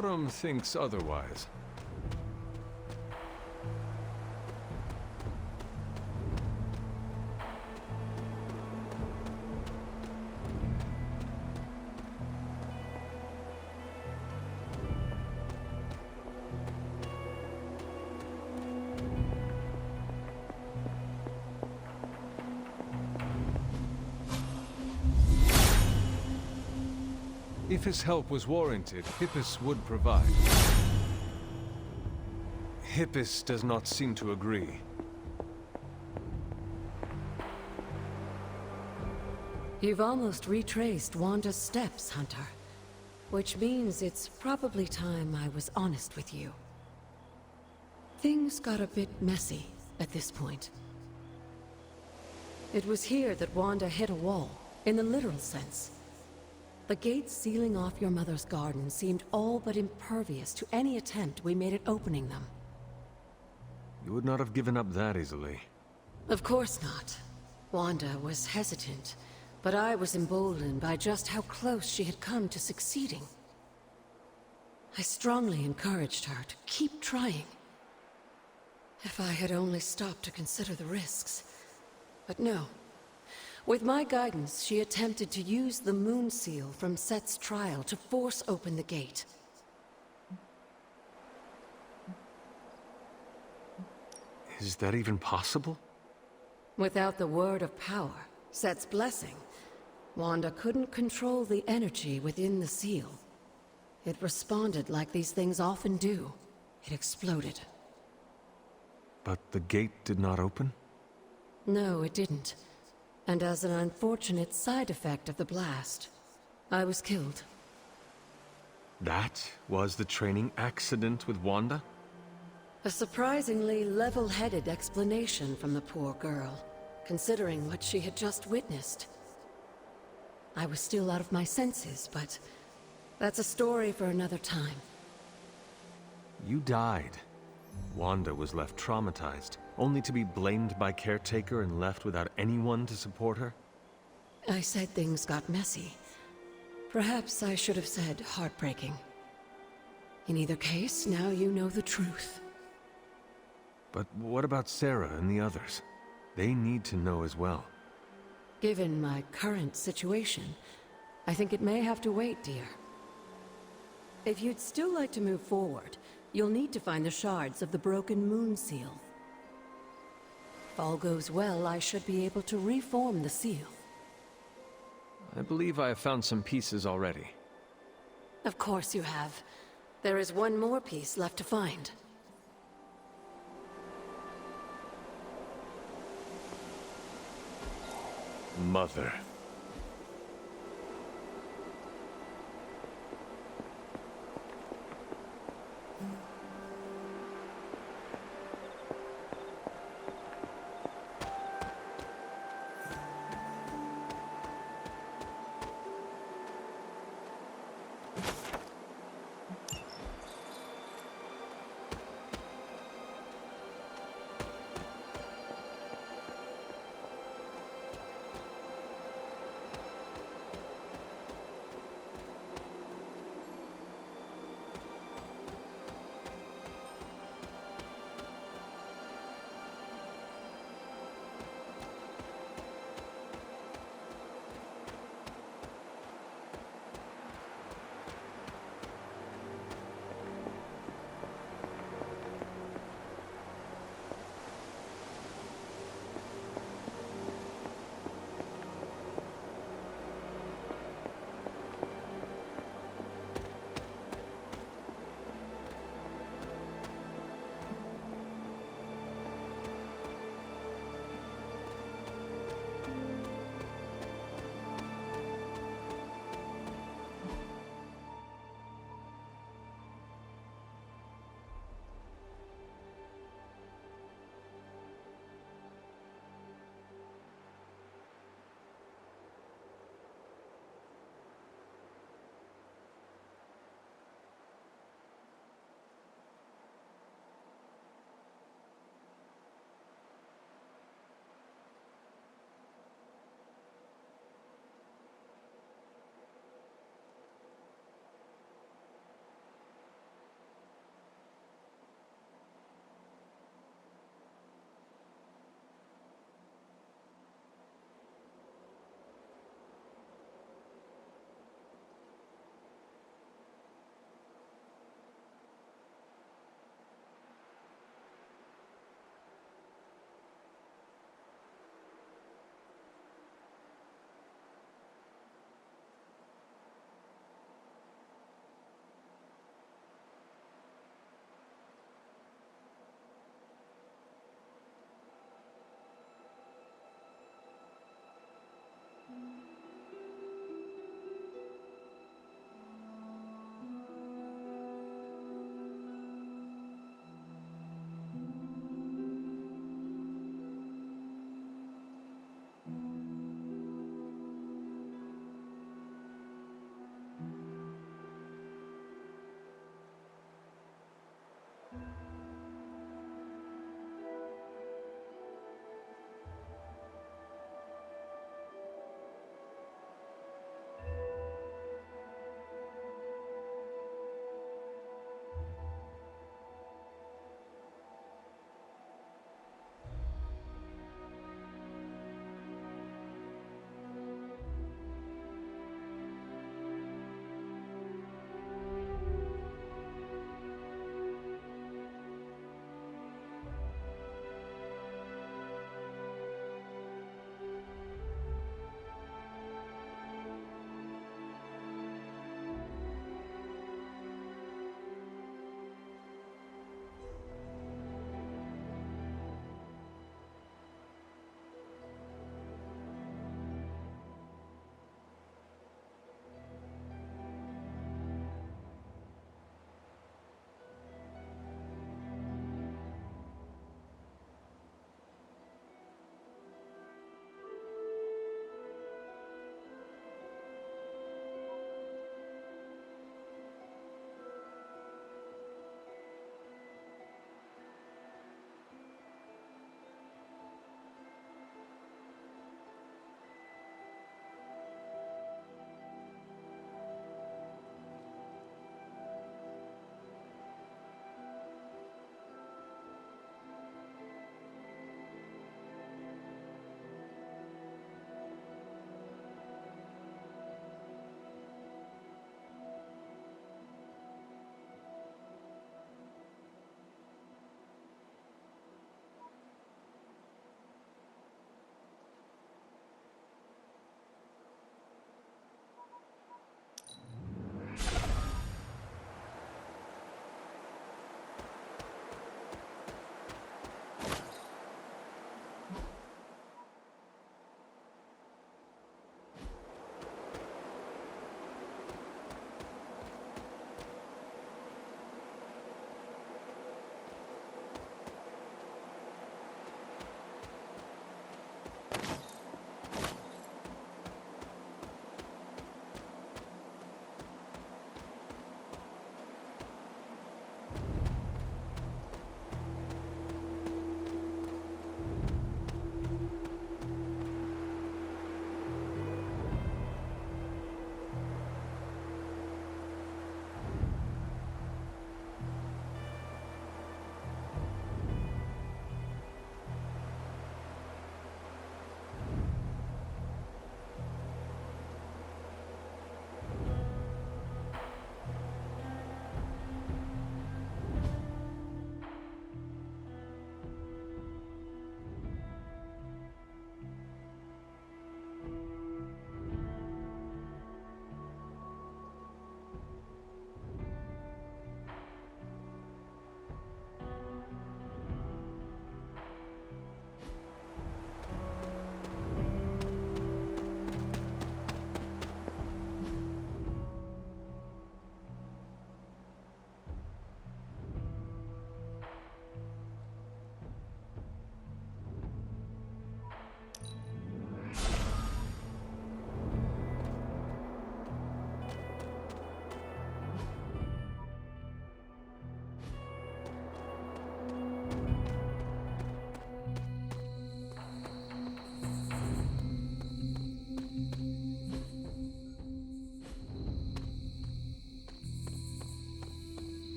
Autumn thinks otherwise. If his help was warranted, Hippus would provide. Hippus does not seem to agree. You've almost retraced Wanda's steps, Hunter. Which means it's probably time I was honest with you. Things got a bit messy at this point. It was here that Wanda hit a wall, in the literal sense. The gates sealing off your mother's garden seemed all but impervious to any attempt we made at opening them. You would not have given up that easily. Of course not. Wanda was hesitant, but I was emboldened by just how close she had come to succeeding. I strongly encouraged her to keep trying. If I had only stopped to consider the risks. But no. With my guidance, she attempted to use the moon seal from Set's trial to force open the gate. Is that even possible? Without the word of power, Set's blessing, Wanda couldn't control the energy within the seal. It responded like these things often do. It exploded. But the gate did not open? No, it didn't. And as an unfortunate side effect of the blast, I was killed. That was the training accident with Wanda? A surprisingly level-headed explanation from the poor girl, considering what she had just witnessed. I was still out of my senses, but that's a story for another time. You died. Wanda was left traumatized, only to be blamed by Caretaker and left without anyone to support her? I said things got messy. Perhaps I should have said heartbreaking. In either case, now you know the truth. But what about Sarah and the others? They need to know as well. Given my current situation, I think it may have to wait, dear. If you'd still like to move forward, you'll need to find the shards of the broken moon seal. If all goes well, I should be able to reform the seal. I believe I have found some pieces already. Of course you have. There is one more piece left to find. Mother.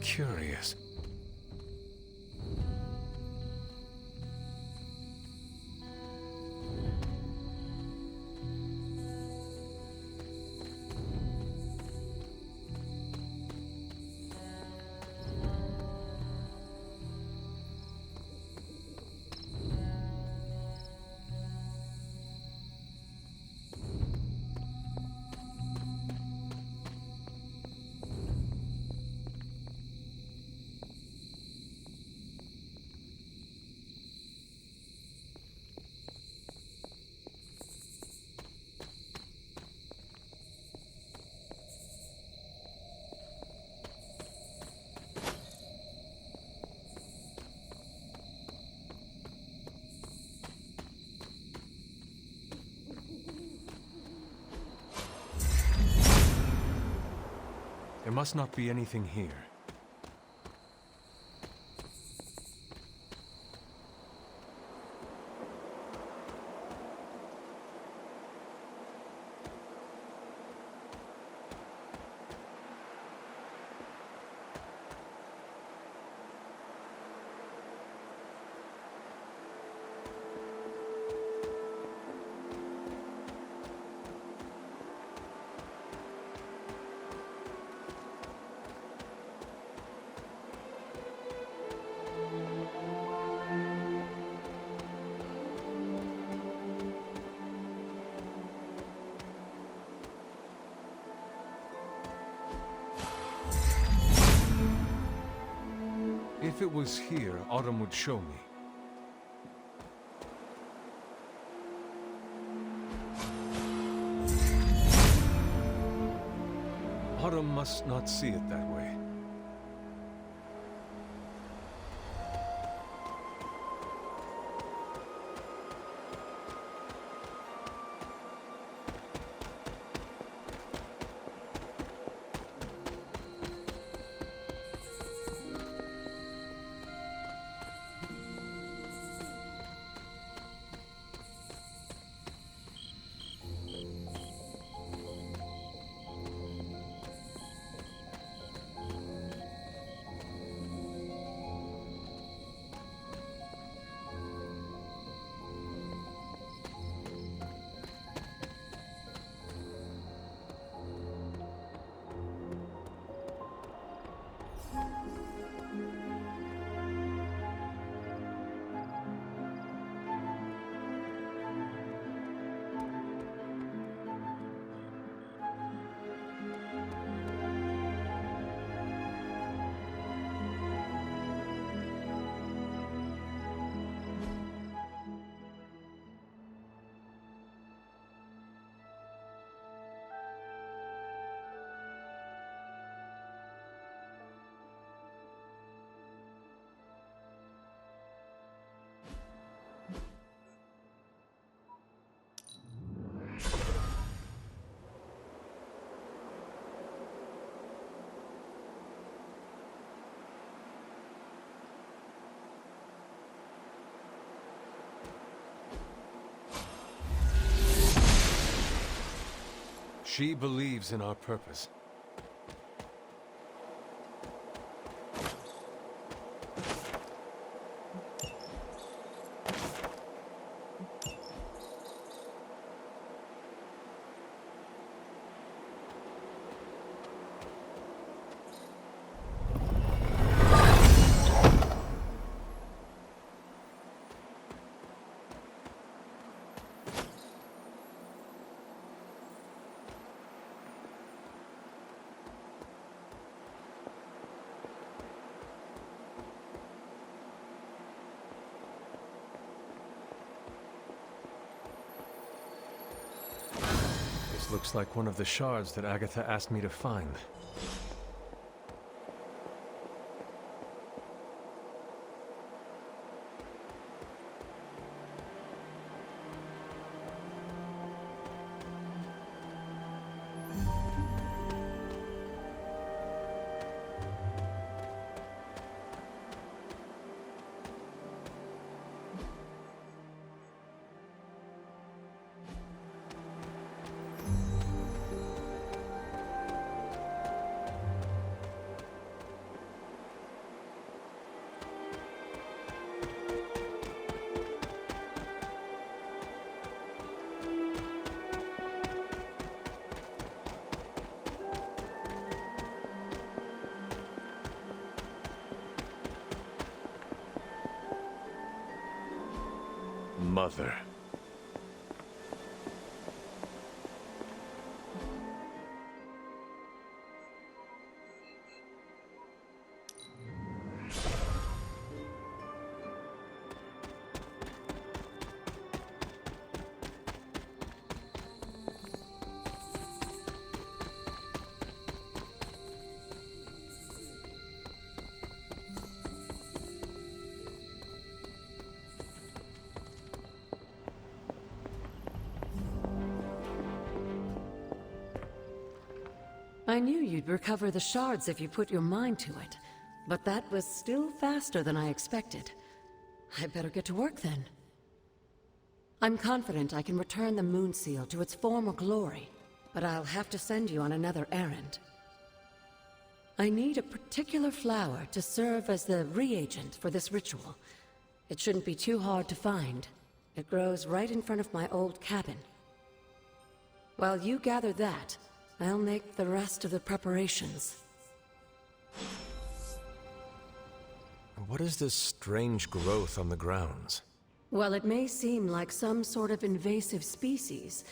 Curious. There must not be anything here. If it was here, Autumn would show me. Autumn must not see it that way. She believes in our purpose. This looks like one of the shards that Agatha asked me to find. Mother. I knew you'd recover the shards if you put your mind to it, but that was still faster than I expected. I better get to work then. I'm confident I can return the Moon Seal to its former glory, but I'll have to send you on another errand. I need a particular flower to serve as the reagent for this ritual. It shouldn't be too hard to find. It grows right in front of my old cabin. While you gather that, I'll make the rest of the preparations. What is this strange growth on the grounds? While it may seem like some sort of invasive species,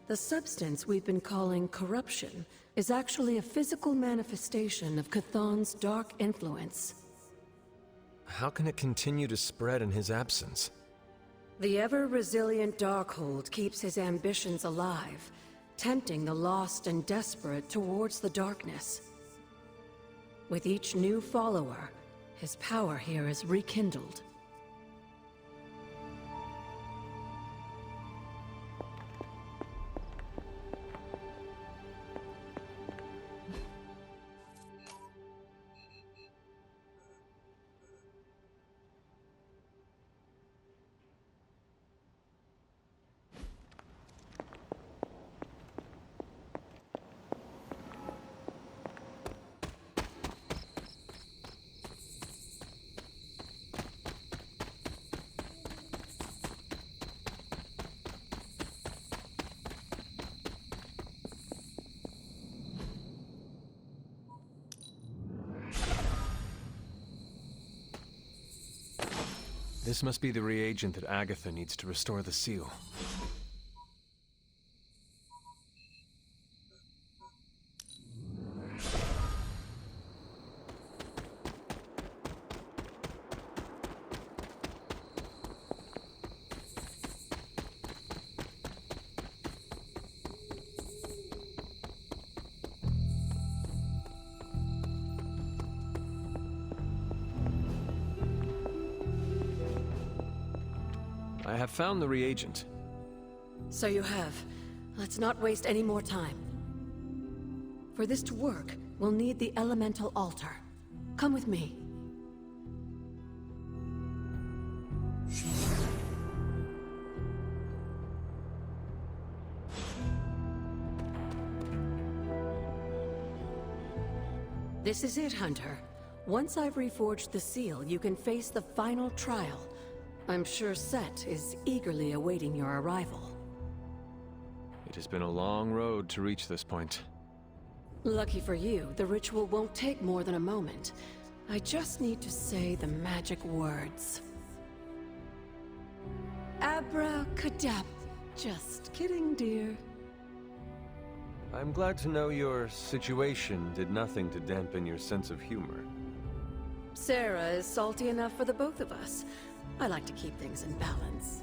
the substance we've been calling corruption is actually a physical manifestation of Chthon's dark influence. How can it continue to spread in his absence? The ever-resilient Darkhold keeps his ambitions alive, tempting the lost and desperate towards the darkness. With each new follower, his power here is rekindled. This must be the reagent that Agatha needs to restore the seal. I have found the reagent. So you have. Let's not waste any more time. For this to work, we'll need the elemental altar. Come with me. This is it, Hunter. Once I've reforged the seal, you can face the final trial. I'm sure Set is eagerly awaiting your arrival. It has been a long road to reach this point. Lucky for you, the ritual won't take more than a moment. I just need to say the magic words. Abracadabra. Just kidding, dear. I'm glad to know your situation did nothing to dampen your sense of humor. Sarah is salty enough for the both of us. I like to keep things in balance.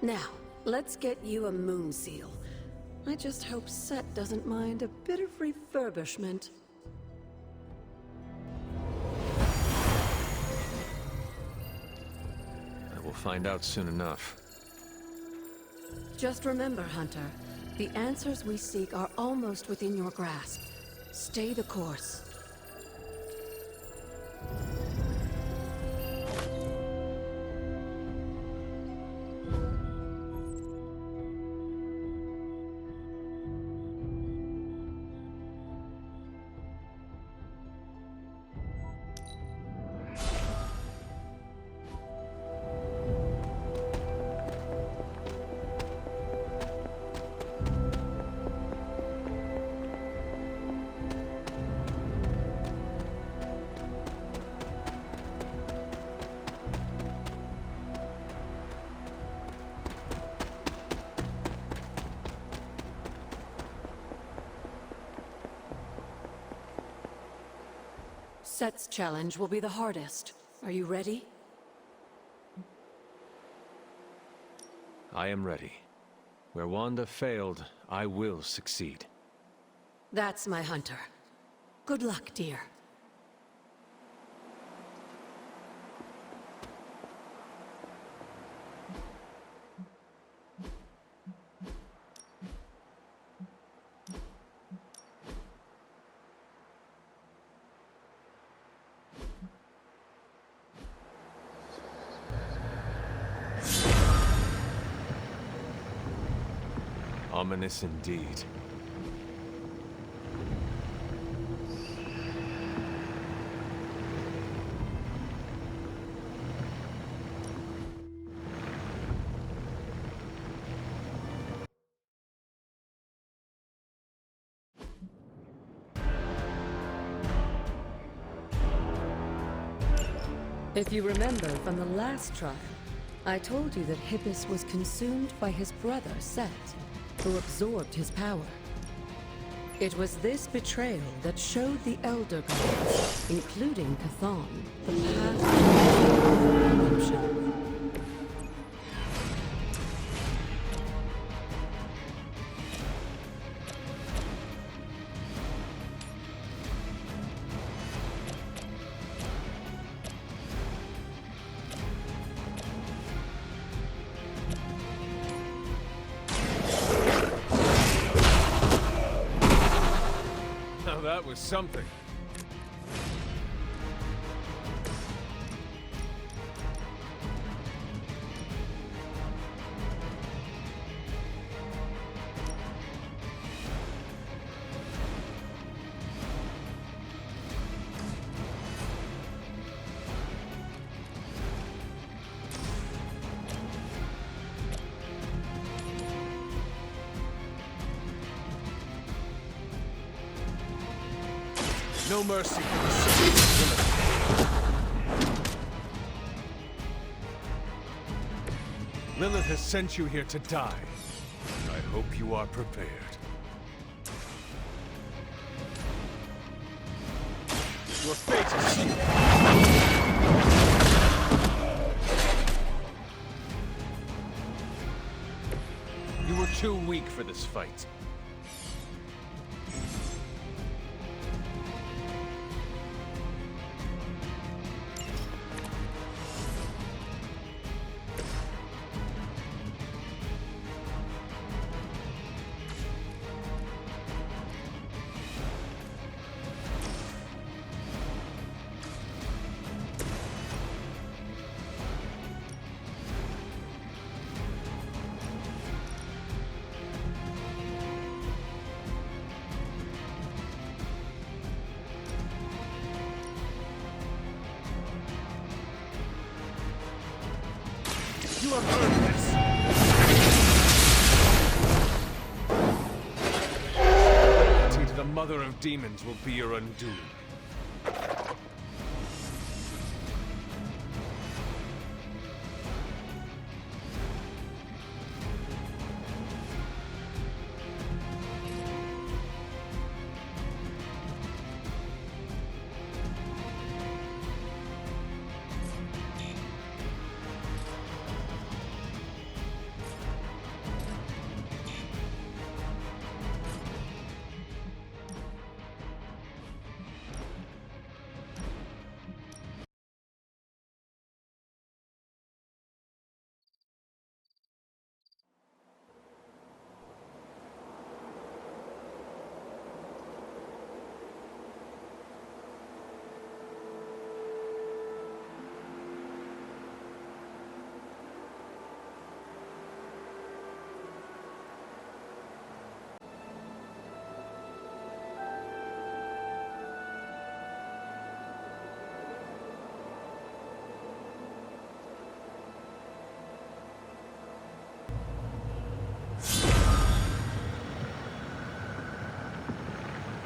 Now, let's get you a moon seal. I just hope Set doesn't mind a bit of refurbishment. I will find out soon enough. Just remember, Hunter, the answers we seek are almost within your grasp. Stay the course. Set's challenge will be the hardest. Are you ready? I am ready. Where Wanda failed, I will succeed. That's my Hunter. Good luck, dear. Ominous indeed. If you remember from the last trial, I told you that Hippus was consumed by his brother, Set, who absorbed his power. It was this betrayal that showed the Elder Gods, including Chthon, the path to redemption. That was something. No mercy for the sick. Lilith has sent you here to die. I hope you are prepared. Your fate is sealed. You were too weak for this fight. never heard this! Loyalty to the mother of demons will be your undoing.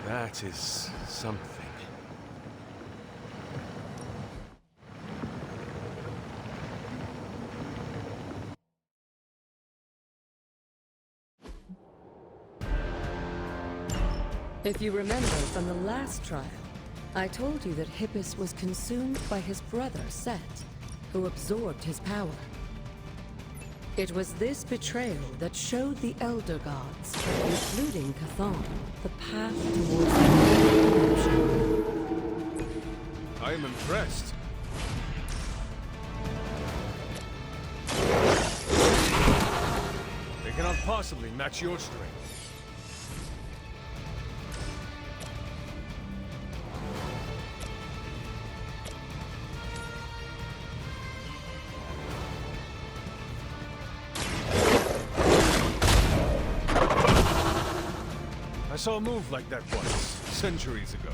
That is something. If you remember from the last trial, I told you that Hippus was consumed by his brother, Set, who absorbed his power. It was this betrayal that showed the Elder Gods, including Chthon, the path towards redemption. I am impressed. They cannot possibly match your strength. I saw a move like that once, centuries ago.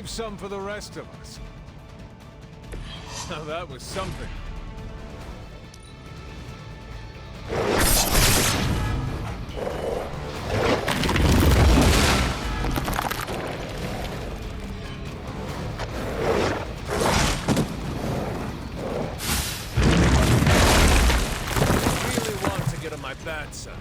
Some for the rest of us. Now that was something. I really want to get on my bad side.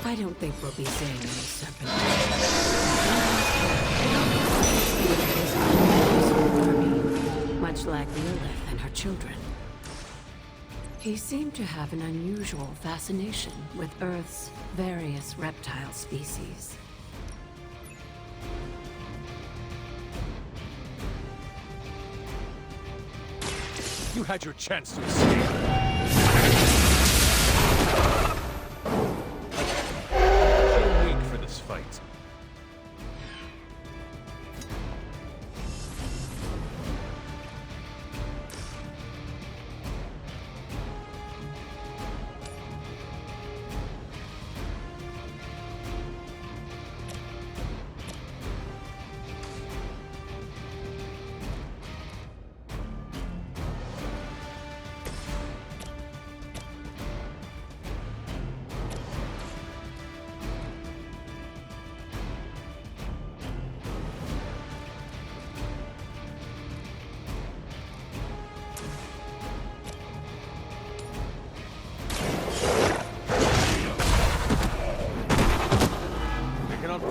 I don't think we'll be seeing any serpent. Much like Lilith and her children. He seemed to have an unusual fascination with Earth's various reptile species. You had your chance to escape. Too weak for this fight.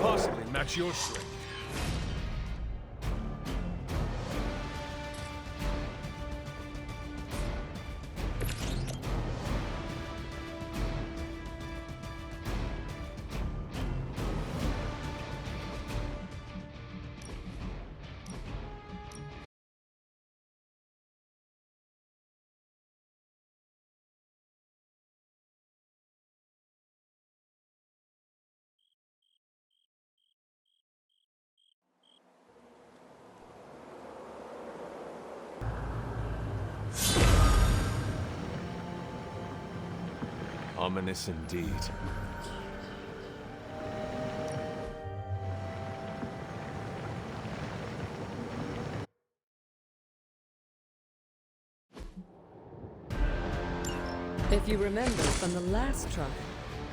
Possibly match your strength. Ominous indeed. If you remember from the last trial,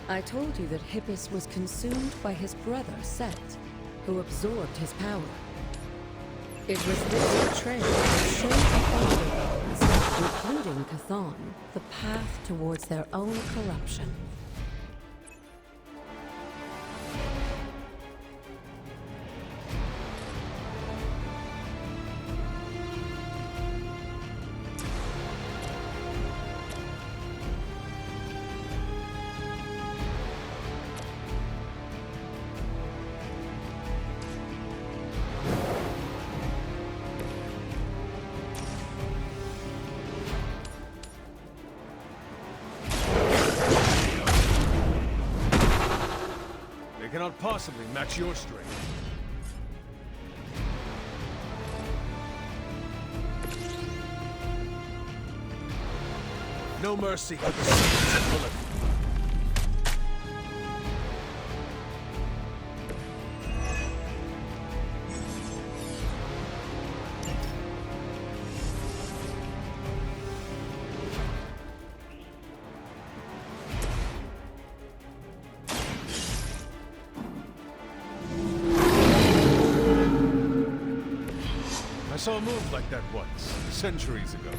I told you that Hippus was consumed by his brother, Set, who absorbed his power. It was this betrayal that showed the Elder Ones, including Chthon, the path towards their own corruption. They cannot possibly match your strength. No mercy for the sons of Lilith. I saw a move like that once, centuries ago.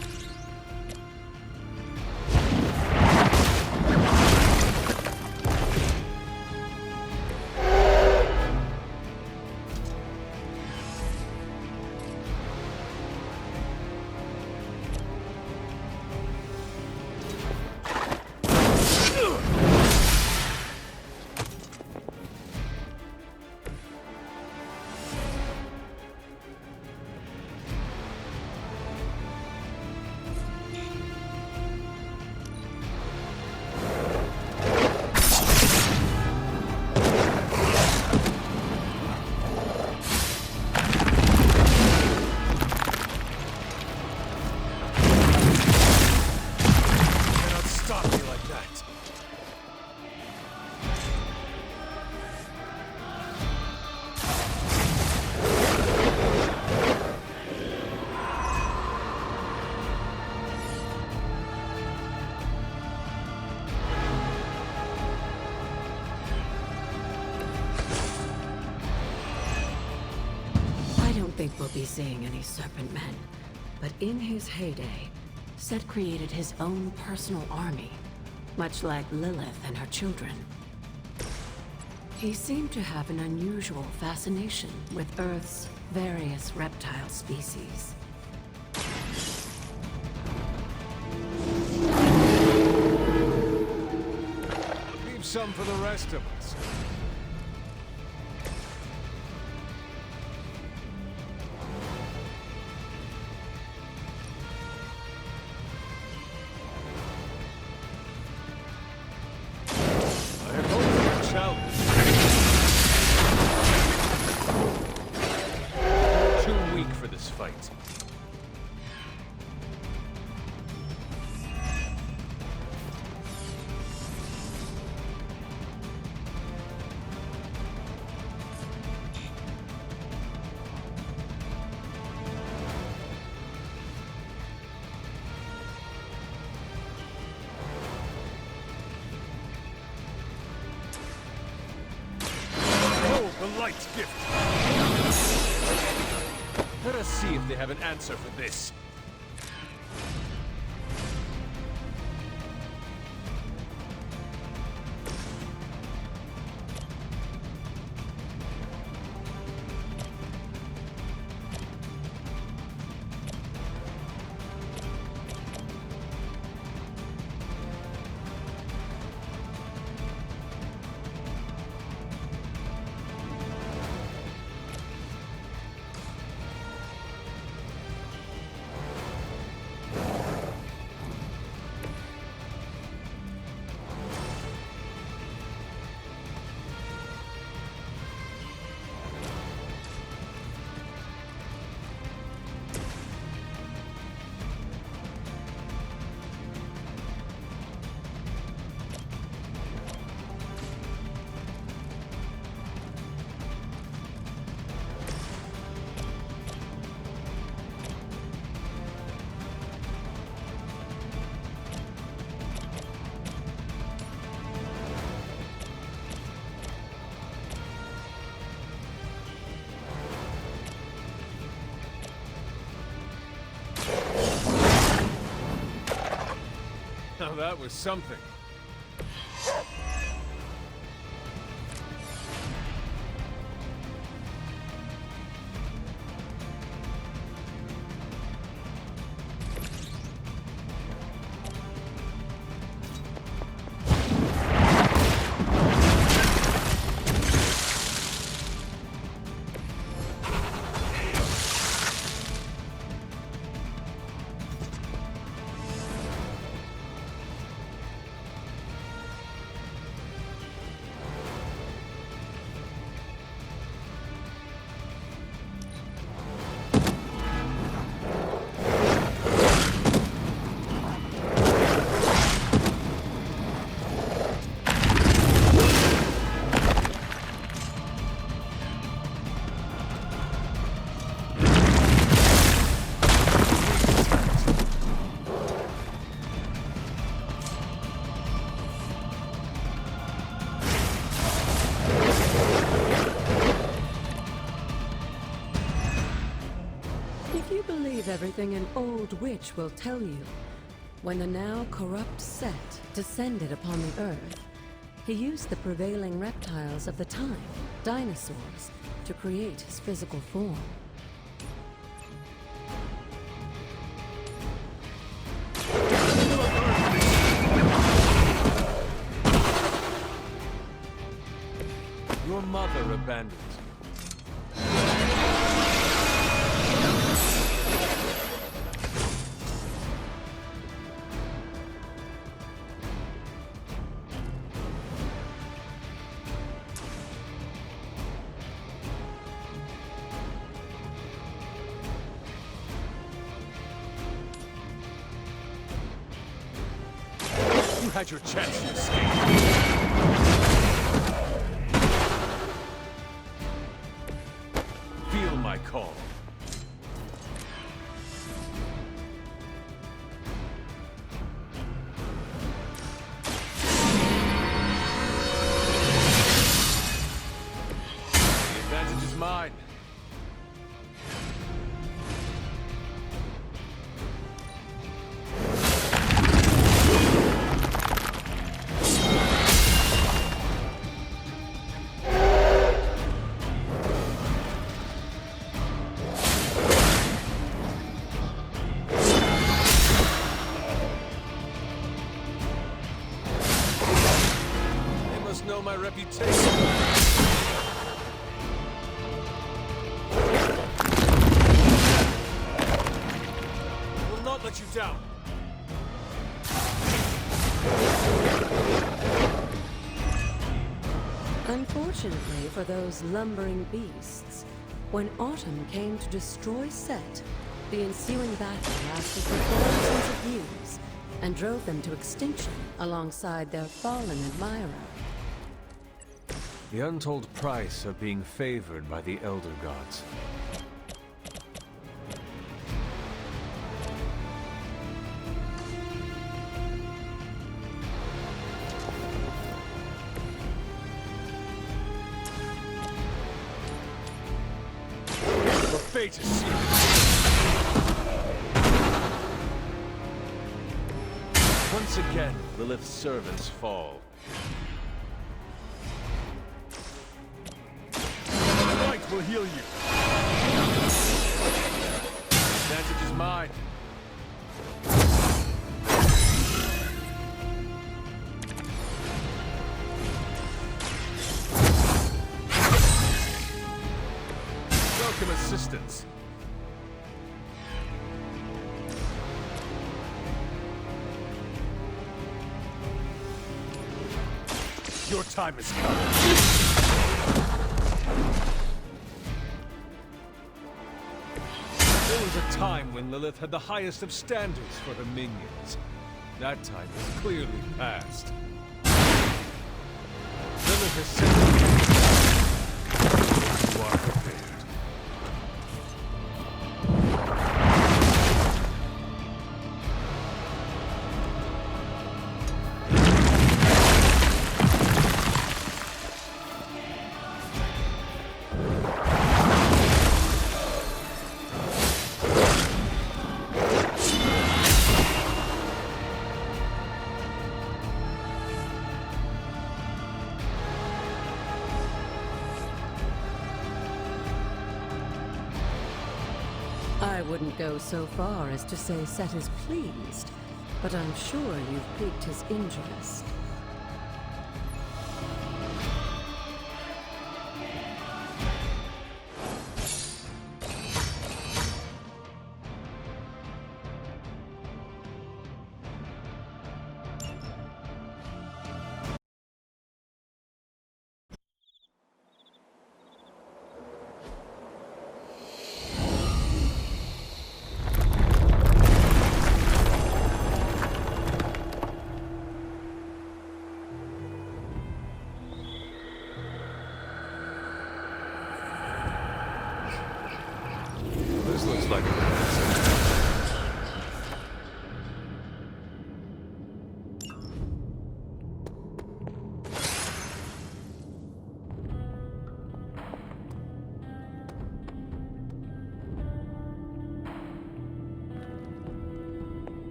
I don't think we'll be seeing any Serpent Men, but in his heyday, Set created his own personal army, much like Lilith and her children. He seemed to have an unusual fascination with Earth's various reptile species. some for the rest of us. I oppose your challenge. Too weak for this fight. The light's gift. Let us see if they have an answer for this. Now that was something. Everything an old witch will tell you. When the now corrupt Set descended upon the Earth, he used the prevailing reptiles of the time, dinosaurs, to create his physical form. Your mother abandoned you. You had your chance to escape. Feel my call. The advantage is mine. reputation. Will not let you down. Unfortunately for those lumbering beasts, when autumn came to destroy Set, the ensuing battle lasted for thousands of years and drove them to extinction alongside their fallen admirer. The untold price of being favored by the Elder Gods. The fate is sealed. Once again, Lilith's servants fall. Light will heal you. Advantage is mine. Welcome assistance. Your time has come. There was a time when Lilith had the highest of standards for her minions. That time is clearly past. Lilith has said you are prepared. I wouldn't go so far as to say Set is pleased, but I'm sure you've piqued his interest. This looks like a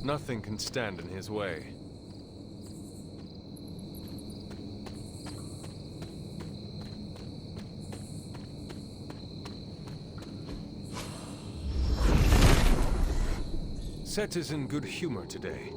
Nothing can stand in his way. Set is in good humor today.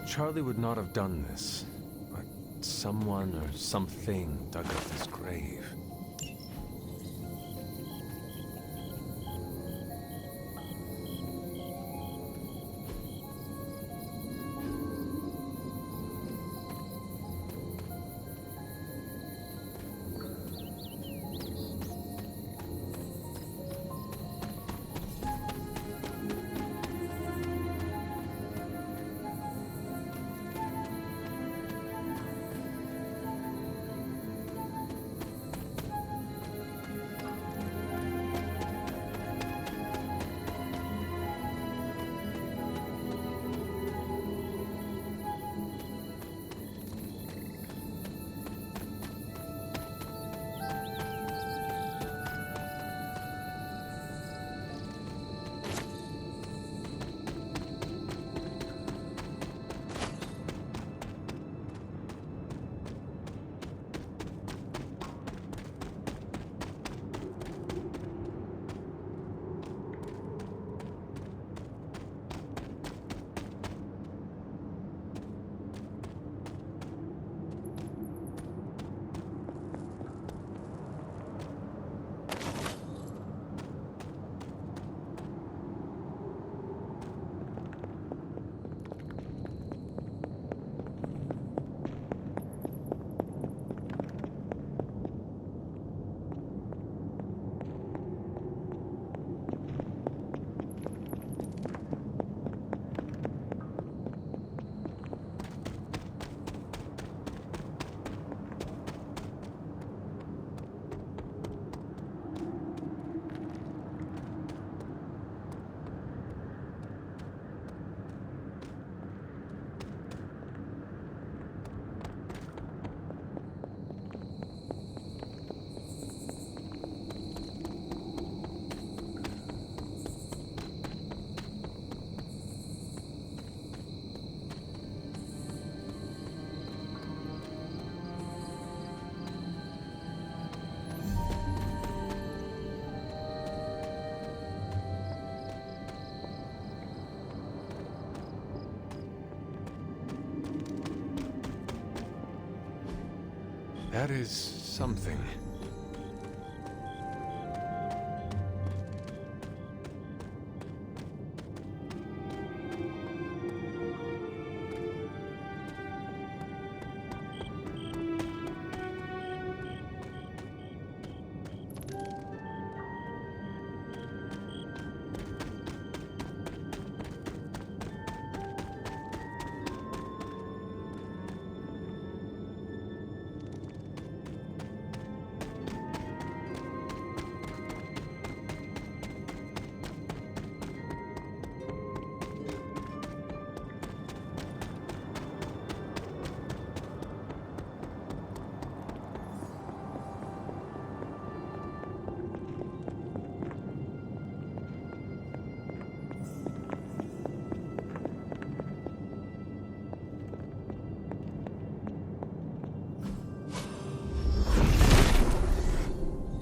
Charlie would not have done this, but someone or something dug up his grave. That is something.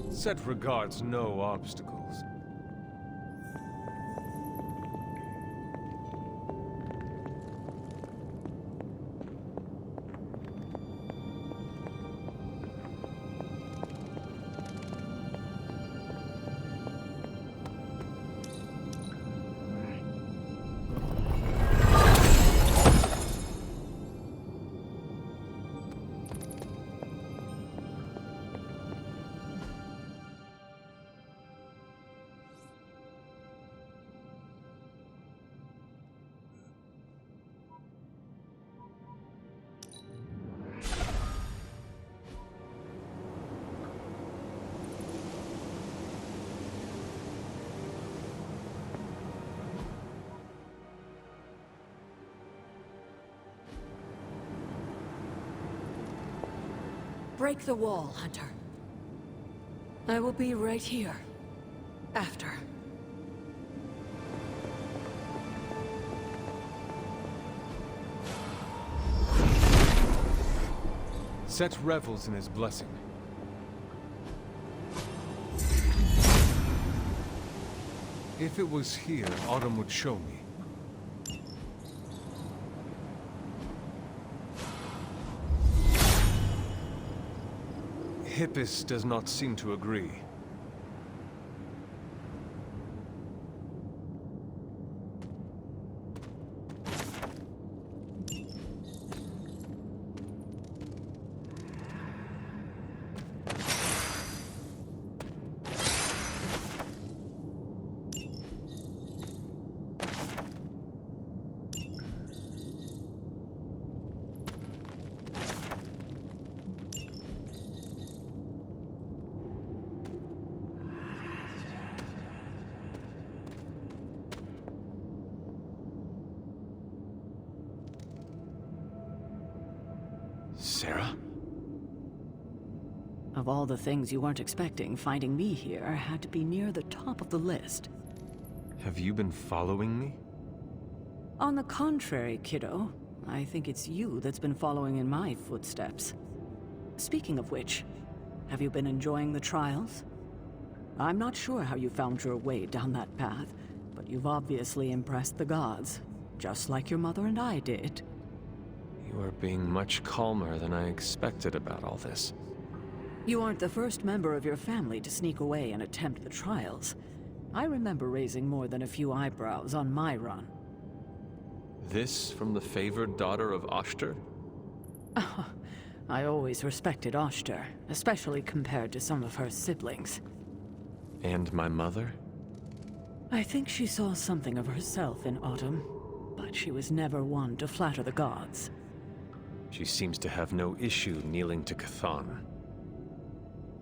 Set regards no obstacles. Break the wall, Hunter. I will be right here. After. Set revels in his blessing. If it was here, Autumn would show me. Hippus does not seem to agree. Sarah? Of all the things you weren't expecting, finding me here had to be near the top of the list. Have you been following me? On the contrary, kiddo, I think it's you that's been following in my footsteps. Speaking of which, have you been enjoying the trials? I'm not sure how you found your way down that path, but you've obviously impressed the gods, just like your mother and I did. You are being much calmer than I expected about all this. You aren't the first member of your family to sneak away and attempt the trials. I remember raising more than a few eyebrows on my run. This from the favored daughter of Oshter? I always respected Oshter, especially compared to some of her siblings. And my mother? I think she saw something of herself in Autumn, but she was never one to flatter the gods. She seems to have no issue kneeling to Chthon.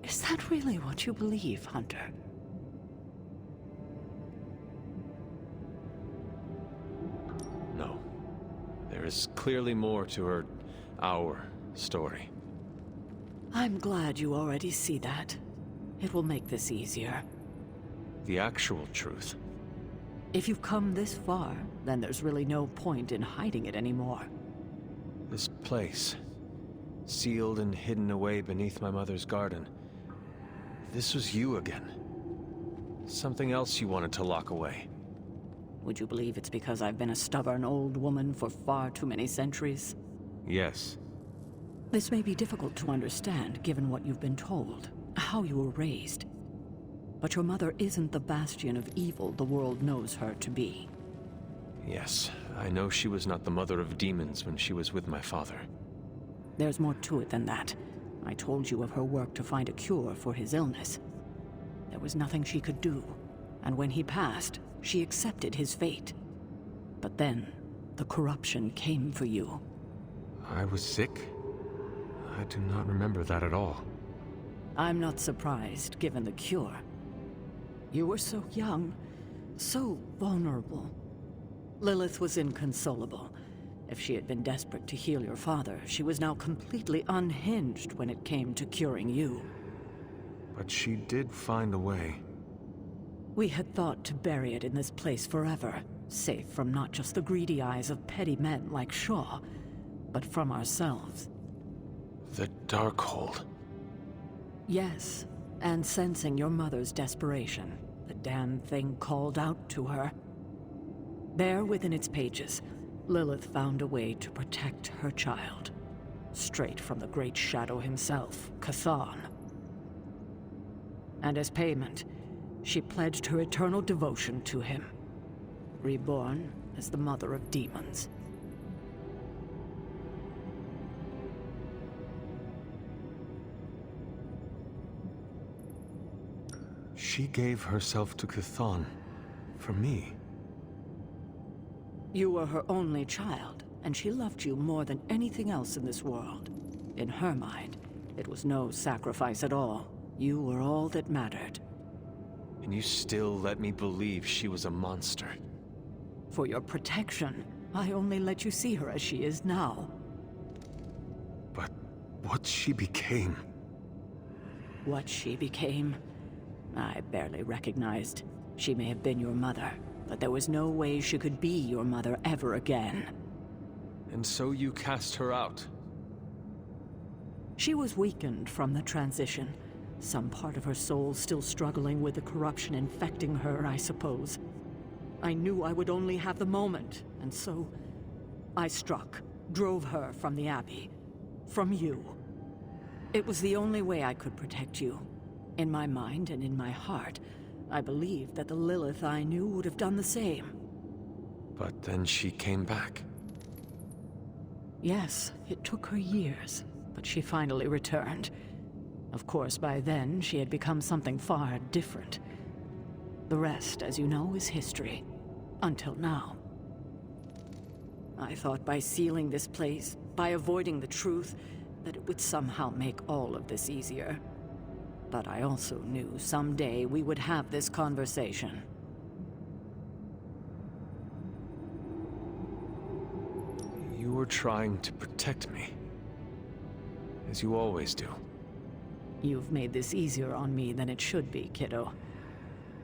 Is that really what you believe, Hunter? No. There is clearly more to our story. I'm glad you already see that. It will make this easier. The actual truth. If you've come this far, then there's really no point in hiding it anymore. This place, sealed and hidden away beneath my mother's garden. This was you again. Something else you wanted to lock away. Would you believe it's because I've been a stubborn old woman for far too many centuries? Yes. This may be difficult to understand given what you've been told, how you were raised. But your mother isn't the bastion of evil the world knows her to be. Yes, I know she was not the mother of demons when she was with my father. There's more to it than that. I told you of her work to find a cure for his illness. There was nothing she could do, and when he passed, she accepted his fate. But then, the corruption came for you. I was sick? I do not remember that at all. I'm not surprised, given the cure. You were so young, so vulnerable. Lilith was inconsolable. If she had been desperate to heal your father, she was now completely unhinged when it came to curing you. But she did find a way. We had thought to bury it in this place forever, safe from not just the greedy eyes of petty men like Shaw, but from ourselves. The Darkhold. Yes, and sensing your mother's desperation, the damn thing called out to her. There within its pages, Lilith found a way to protect her child. Straight from the Great Shadow himself, Chthon. And as payment, she pledged her eternal devotion to him. Reborn as the Mother of Demons. She gave herself to Chthon. For me. You were her only child, and she loved you more than anything else in this world. In her mind, it was no sacrifice at all. You were all that mattered. And you still let me believe she was a monster. For your protection, I only let you see her as she is now. But what she became... What she became, I barely recognized. She may have been your mother, but there was no way she could be your mother ever again. And so you cast her out? She was weakened from the transition. Some part of her soul still struggling with the corruption infecting her, I suppose. I knew I would only have the moment, and so... I struck, drove her from the Abbey. From you. It was the only way I could protect you. In my mind and in my heart, I believed that the Lilith I knew would have done the same. But then she came back. Yes, it took her years, but she finally returned. Of course, by then, she had become something far different. The rest, as you know, is history. Until now. I thought by sealing this place, by avoiding the truth, that it would somehow make all of this easier. But I also knew someday we would have this conversation. You were trying to protect me. As you always do. You've made this easier on me than it should be, kiddo.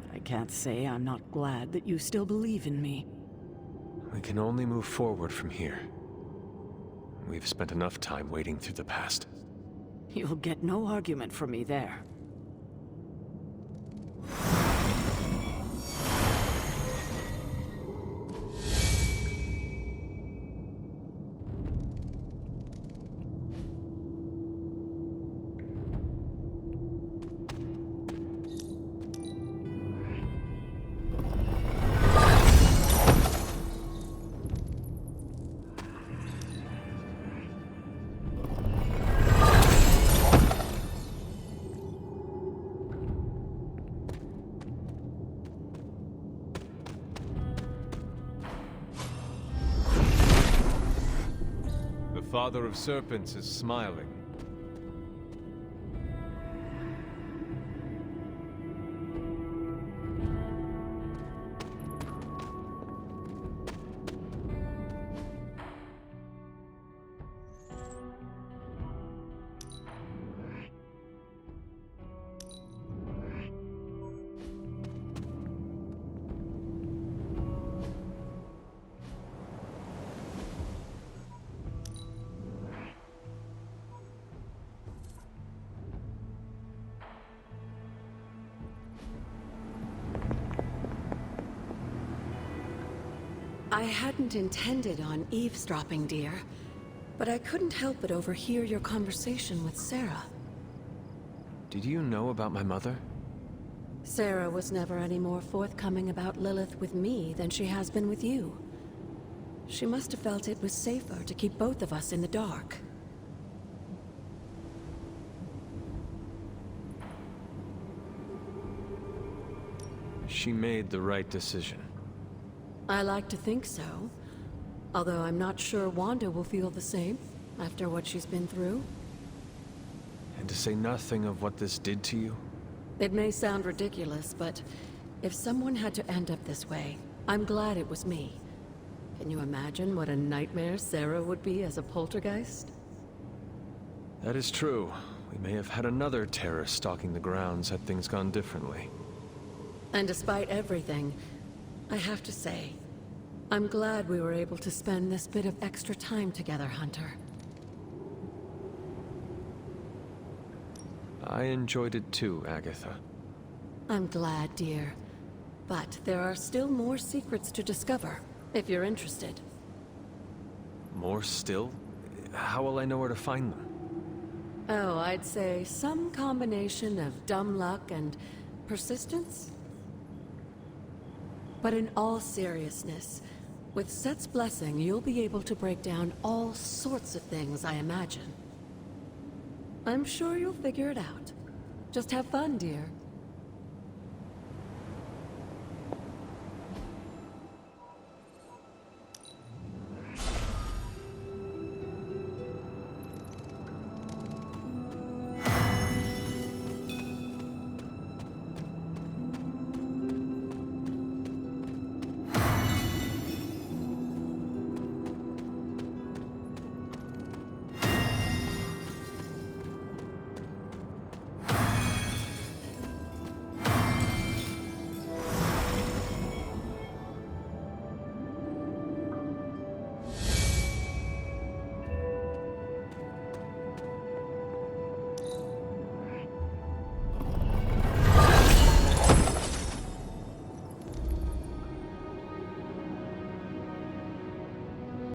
But I can't say I'm not glad that you still believe in me. We can only move forward from here. We've spent enough time wading through the past. You'll get no argument from me there. The Father of Serpents is smiling. I hadn't intended on eavesdropping, dear, but I couldn't help but overhear your conversation with Sarah. Did you know about my mother? Sarah was never any more forthcoming about Lilith with me than she has been with you. She must have felt it was safer to keep both of us in the dark. She made the right decision. I like to think so, although I'm not sure Wanda will feel the same after what she's been through. And to say nothing of what this did to you? It may sound ridiculous, but if someone had to end up this way, I'm glad it was me. Can you imagine what a nightmare Sarah would be as a poltergeist? That is true. We may have had another terror stalking the grounds had things gone differently. And despite everything, I have to say, I'm glad we were able to spend this bit of extra time together, Hunter. I enjoyed it too, Agatha. I'm glad, dear. But there are still more secrets to discover, if you're interested. More still? How will I know where to find them? Oh, I'd say some combination of dumb luck and persistence? But in all seriousness, with Set's blessing, you'll be able to break down all sorts of things, I imagine. I'm sure you'll figure it out. Just have fun, dear.